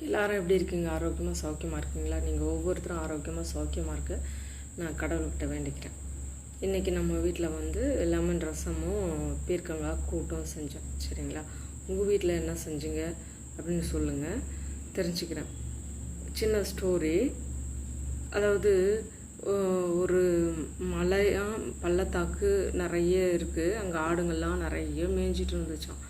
எல்லாரும் எப்படி இருக்கீங்க? ஆரோக்கியமாக சௌக்கியமாக இருக்கீங்களா? நீங்கள் ஒவ்வொருத்தரும் ஆரோக்கியமாக சௌக்கியமாக இருக்க நான் கடவுள்கிட்ட வேண்டிக்கிறேன். இன்றைக்கி நம்ம வீட்டில் வந்து லெமன் ரசமும் பீர்க்கங்காய் கூட்டும் செஞ்சோம். சரிங்களா? உங்கள் வீட்டில் என்ன செஞ்சீங்க அப்படின்னு சொல்லுங்கள், தெரிஞ்சுக்கிறேன். சின்ன ஸ்டோரி. அதாவது ஒரு பள்ளத்தாக்கு நிறைய இருக்குது. அங்கே ஆடுங்கள்லாம் நிறைய மேய்ஞ்சிட்டு இருந்துச்சான்.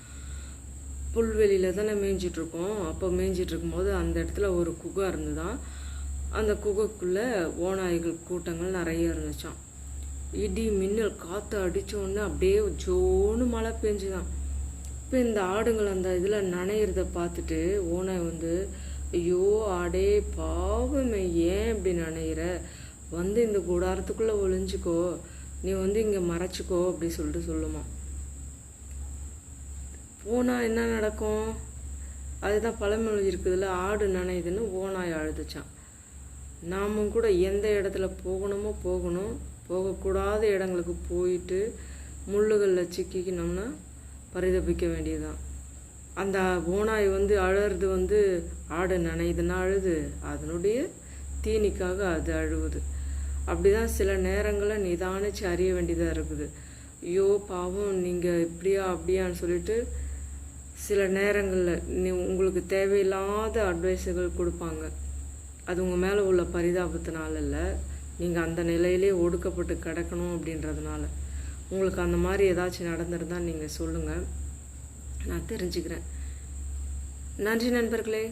புல்வெளியில் தானே மேய்ஞ்சிட்ருக்கோம். அப்போ மேய்ஞ்சிட்டு இருக்கும்போது அந்த இடத்துல ஒரு குகை இருந்துதான். அந்த குகைக்குள்ளே ஓநாய்கள் கூட்டங்கள் நிறைய இருந்துச்சான். இடி மின்னல் காற்று அடித்தோடனே அப்படியே ஜோன்னு மழை பெஞ்சுதான். இப்போ இந்த ஆடுங்கள் அந்த இதில் நனையிறத பார்த்துட்டு ஓனாய் வந்து, ஐயோ ஆடே பாவமே, ஏன் இப்படி நனையிற, வந்து இந்த கூடாரத்துக்குள்ளே ஒளிஞ்சிக்கோ, நீ வந்து இங்கே மறைச்சிக்கோ அப்படி சொல்லிட்டு சொல்லுமா. போனால் என்ன நடக்கும்? அதுதான் பழமொழி இருக்குதுல்ல, ஆடு நனையுதுன்னு ஓனாய் அழுதுச்சான். நாமும் கூட எந்த இடத்துல போகணுமோ போகணும், போகக்கூடாத இடங்களுக்கு போயிட்டு முள்ளுகளில் சிக்கிக்கணும்னா பரிதபிக்க வேண்டியதுதான். அந்த ஓனாய் வந்து அழறது வந்து ஆடு நனையுதுன்னா அழுது, அதனுடைய தீனிக்காக அது அழுவுது. அப்படிதான் சில நேரங்களில் நிதானிச்சு அறிய வேண்டியதாக இருக்குது. ஐயோ பாவம், நீங்கள் இப்படியா அப்படியான்னு சொல்லிட்டு சில நேரங்களில் உங்களுக்கு தேவையில்லாத அட்வைஸுகள் கொடுப்பாங்க. அது உங்கள் மேலே உள்ள பரிதாபத்தினால இல்லை, நீங்கள் அந்த நிலையிலே ஒடுக்கப்பட்டு கிடக்கணும் அப்படின்றதுனால. உங்களுக்கு அந்த மாதிரி ஏதாச்சும் நடந்திருந்தால் நீங்கள் சொல்லுங்கள், நான் தெரிஞ்சுக்கிறேன். நன்றி நண்பர்களே.